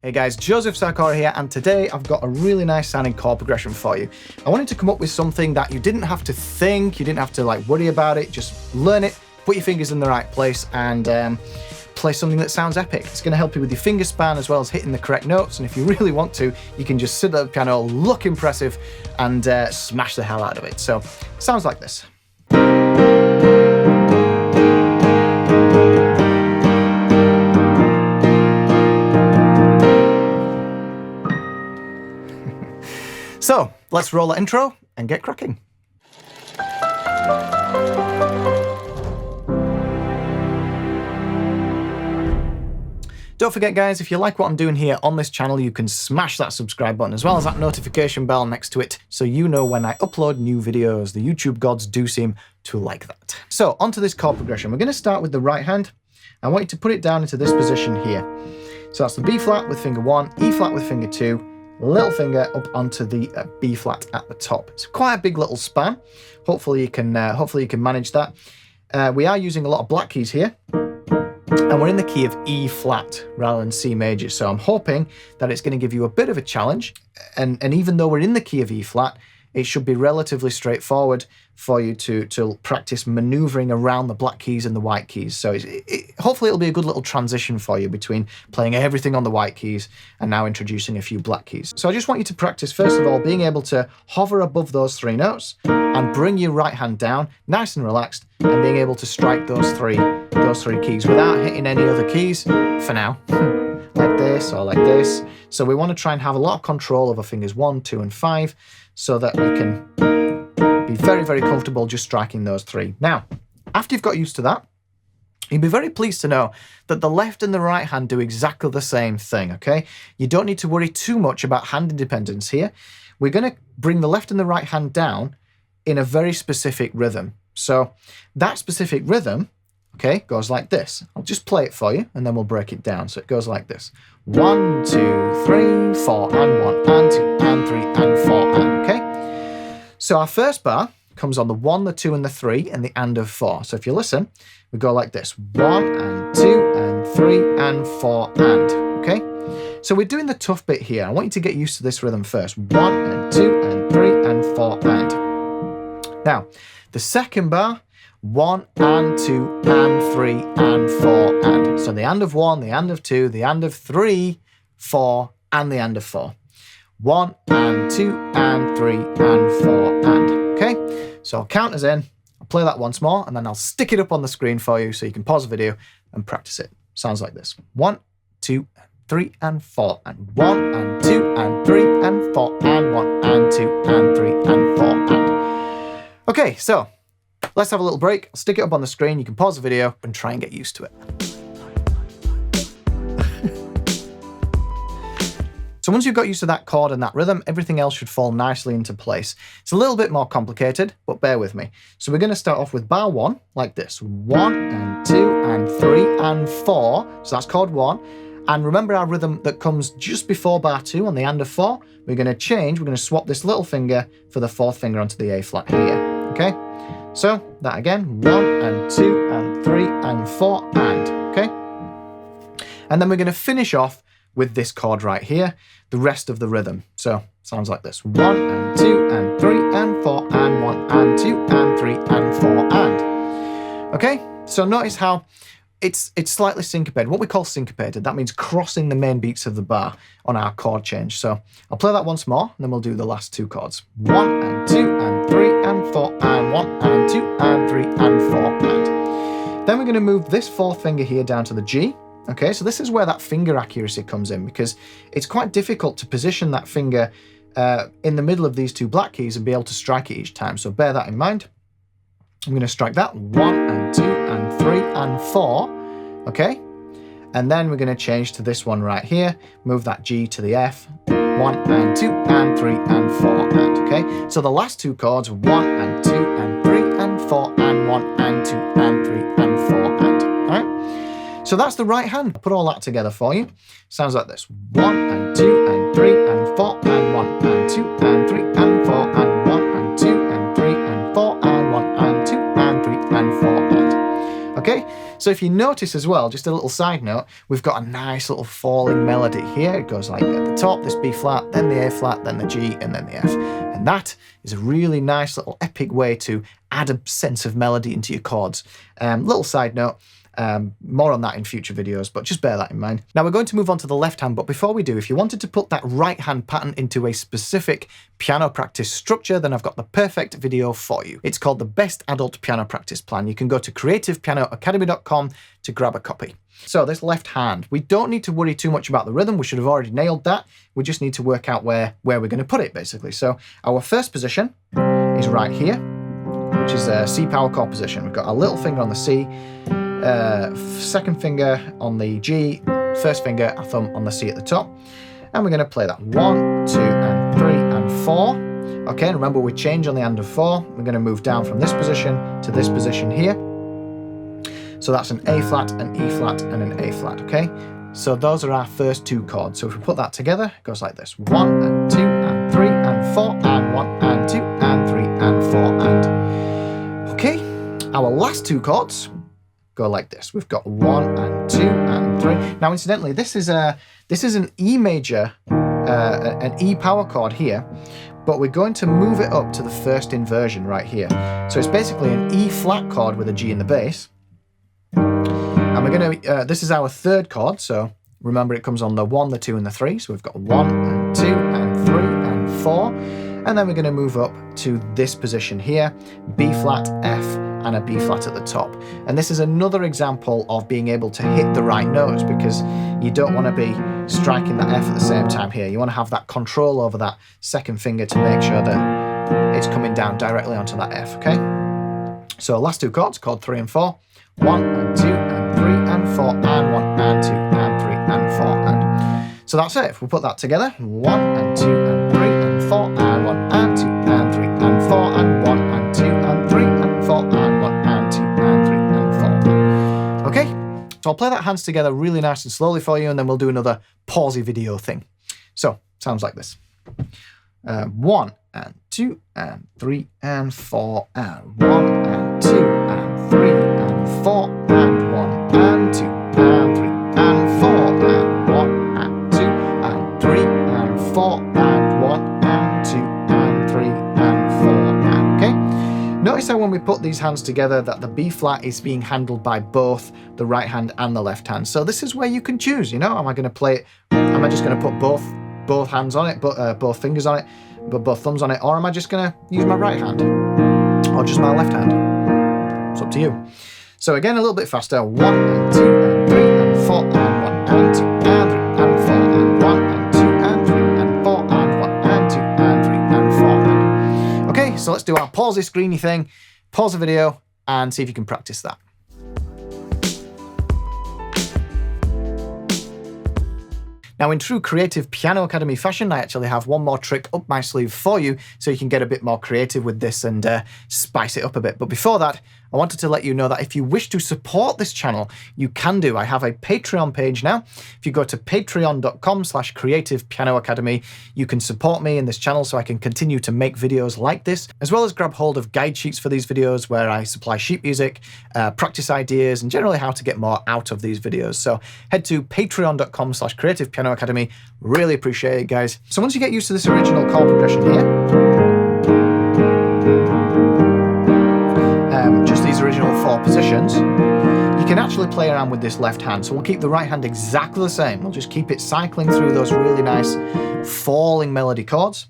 Hey guys, Joseph Sarkora here, and today I've got a really nice sounding chord progression for you. I wanted to come up with something that you didn't have to think, you didn't have to worry about it, just learn it, put your fingers in the right place, and play something that sounds epic. It's going to help you with your finger span as well as hitting the correct notes, and if you really want to, you can just sit at the piano, look impressive, and smash the hell out of it. So, sounds like this. So, let's roll that intro and get cracking. Don't forget guys, if you like what I'm doing here on this channel, you can smash that subscribe button as well as that notification bell next to it so you know when I upload new videos. The YouTube gods do seem to like that. So, onto this chord progression. We're going to start with the right hand. I want you to put it down into this position here. So that's the B flat with finger 1, E flat with finger 2, little finger up onto the B flat at the top. It's quite a big little span. Hopefully you can manage that. We are using a lot of black keys here, and we're in the key of E flat rather than C major. So I'm hoping that it's going to give you a bit of a challenge. And even though we're in the key of E flat, it should be relatively straightforward for you to practice maneuvering around the black keys and the white keys. So hopefully it'll be a good little transition for you between playing everything on the white keys and now introducing a few black keys. So I just want you to practice, first of all, being able to hover above those three notes and bring your right hand down nice and relaxed, and being able to strike those three keys without hitting any other keys for now. Like this or like this. So we want to try and have a lot of control over fingers 1, 2, and 5 so that we can be very, very comfortable just striking those three. Now, after you've got used to that, you'll be very pleased to know that the left and the right hand do exactly the same thing, okay? You don't need to worry too much about hand independence here. We're going to bring the left and the right hand down in a very specific rhythm. So that specific rhythm, okay, goes like this. I'll just play it for you and then we'll break it down. So it goes like this. 1, 2, 3, 4, and 1, and 2, and 3, and 4, and, okay? So our first bar comes on the 1, the 2, and the 3, and the and of 4. So if you listen, we go like this. 1, and 2, and 3, and 4, and, okay? So we're doing the tough bit here. I want you to get used to this rhythm first. 1, and 2, and 3, and 4, and. Now, the second bar, 1, and 2, and 3, and 4, and. So the and of 1, the and of 2, the and of 3, 4, and the and of 4. 1, and 2, and 3, and 4, and. Okay? So I'll count us in, I'll play that once more, and then I'll stick it up on the screen for you so you can pause the video and practice it. Sounds like this. 1, 2, 3, and 4, and 1, and 2, and 3, and 4, and 1, and 2, and 3, and 4, and. Okay, so let's have a little break. I'll stick it up on the screen. You can pause the video and try and get used to it. So once you've got used to that chord and that rhythm, everything else should fall nicely into place. It's a little bit more complicated, but bear with me. So we're going to start off with bar 1, like this. 1, and 2, and 3, and 4. So that's chord 1. And remember our rhythm that comes just before bar 2 on the and of 4? We're going to change. We're going to swap this little finger for the 4th finger onto the A flat here. Okay? So that again, 1, and 2, and 3, and 4, and, okay? And then we're going to finish off with this chord right here, the rest of the rhythm. So sounds like this. 1, and 2, and 3, and 4, and 1, and 2, and 3, and 4, and. Okay? So notice how it's slightly syncopated. What we call syncopated, that means crossing the main beats of the bar on our chord change. So I'll play that once more, and then we'll do the last two chords. 1, and 2, and 3, and 4, and 1, and 2, and 3, and 4, and. Then we're going to move this 4th finger here down to the G. Okay, so this is where that finger accuracy comes in, because it's quite difficult to position that finger in the middle of these two black keys and be able to strike it each time. So bear that in mind. I'm going to strike that 1, and 2, and 3, and 4, okay? And then we're going to change to this one right here, move that G to the F, 1, and 2, and 3, and 4, and, okay? So the last two chords, 1, and 2, and 3, and 4, and 1, and 2, and 3, and 4, and, all right? So that's the right hand. I'll put all that together for you. Sounds like this. 1, and 2, and 3, and 4, and 1, and 2, and 3, and 4, and 1, and 2, and 3, and 4, and 1, and 2, and 3, and 4, and. Okay? So So if you notice as well, just a little side note, we've got a nice little falling melody here. It goes like at the top, this B flat, then the A flat, then the G, and then the F. And that is a really nice little epic way to add a sense of melody into your chords. Little side note, more on that in future videos, but just bear that in mind. Now we're going to move on to the left hand, but before we do, if you wanted to put that right hand pattern into a specific piano practice structure, then I've got the perfect video for you. It's called the Best Adult Piano Practice Plan. You can go to creativepianoacademy.com to grab a copy. So this left hand, we don't need to worry too much about the rhythm. We should have already nailed that. We just need to work out where we're going to put it, basically. So our first position is right here, which is a C power chord position. We've got our little finger on the C, second finger on the G, first finger, our thumb on the C at the top. And we're going to play that 1, 2, and 3, and 4. Okay, and remember we change on the hand of 4. We're going to move down from this position to this position here. So that's an A flat, an E flat, and an A flat, okay? So those are our first two chords. So if we put that together, it goes like this. 1, and 2, and 3, and 4, and 1, and 2, and 3, and 4, and... Okay, our last two chords go like this. We've got 1, and 2, and 3. Now, incidentally, this is an E major, an E power chord here, but we're going to move it up to the first inversion right here. So it's basically an E flat chord with a G in the bass. And we're going to, this is our third chord, so remember it comes on the 1, the 2, and the 3. So we've got 1, and 2, and 3, and 4. And then we're going to move up to this position here, B flat, F, and a B flat at the top. And this is another example of being able to hit the right notes, because you don't want to be striking that F at the same time here. You want to have that control over that second finger to make sure that it's coming down directly onto that F, okay? So last two chords, chord 3 and 4. 1, and 2, and 3, and 4, and 1, and 2, and 3, and 4, and... So that's it. If we put that together, 1, and 2, and 3, and 4, and 1, and 2, and 3, and 4, and 1, and 2, and 3, and 4, and 1, and 2, and 3, and 4. Okay, so I'll play that hands together really nice and slowly for you, and then we'll do another pausey video thing. So, sounds like this. 1, and 2, and 3, and 4, and 1, and 2, and 3, and 4, and 1, and 2, and 3, and 4, and 1, and 2, and 3, and 4, and 1, and 2, and 3, and 4, and... Okay? Notice how when we put these hands together that the B flat is being handled by both the right hand and the left hand. So this is where you can choose, you know, am I going to play it, am I just going to put both hands on it, both fingers on it, but both thumbs on it, or am I just going to use my right hand or just my left hand? It's up to you. So again, a little bit faster. 1, and 2, and 3, and 4, and 1, and 2, and 3, and 4, and 1, and 2, and 3, and 4, and 1, and 2, and 3, and 4, and... Okay, so let's do our pausey screeny thing, pause the video, and see if you can practice that. Now, in true Creative Piano Academy fashion, I actually have one more trick up my sleeve for you so you can get a bit more creative with this and spice it up a bit. But before that, I wanted to let you know that if you wish to support this channel, you can do. I have a Patreon page now. If you go to patreon.com/creativepianoacademy, you can support me in this channel so I can continue to make videos like this, as well as grab hold of guide sheets for these videos where I supply sheet music, practice ideas, and generally how to get more out of these videos. So head to patreon.com/creativepianoacademy. Really appreciate it, guys. So once you get used to this original chord progression here, just these original 4 positions, you can actually play around with this left hand. So we'll keep the right hand exactly the same. We'll just keep it cycling through those really nice falling melody chords.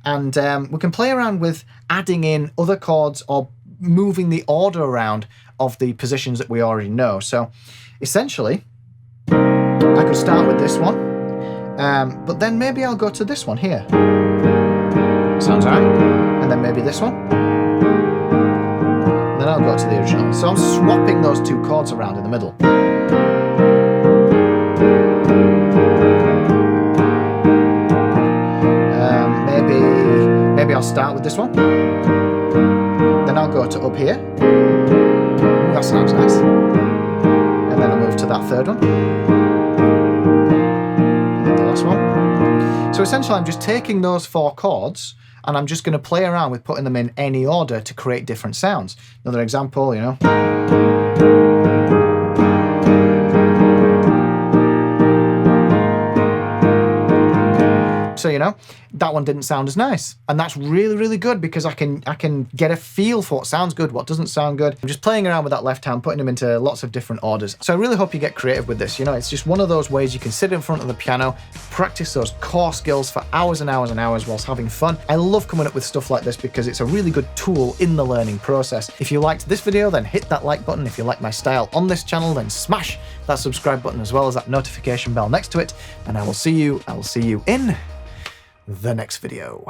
And we can play around with adding in other chords or moving the order around of the positions that we already know. So essentially, I could start with this one, but then maybe I'll go to this one here. Sounds all right. And then maybe this one. Then I'll go to the original. So I'm swapping those two chords around in the middle. Maybe I'll start with this one. Then I'll go to up here. Ooh, that sounds nice. And then I'll move to that third one. And then the last one. So essentially I'm just taking those 4 chords and I'm just going to play around with putting them in any order to create different sounds. Another example, you know. so you know, that one didn't sound as nice. And that's really, really good because I can get a feel for what sounds good, what doesn't sound good. I'm just playing around with that left hand, putting them into lots of different orders. So I really hope you get creative with this. You know, it's just one of those ways you can sit in front of the piano, practice those core skills for hours and hours and hours whilst having fun. I love coming up with stuff like this because it's a really good tool in the learning process. If you liked this video, then hit that like button. If you like my style on this channel, then smash that subscribe button as well as that notification bell next to it. And I will see you in the next video.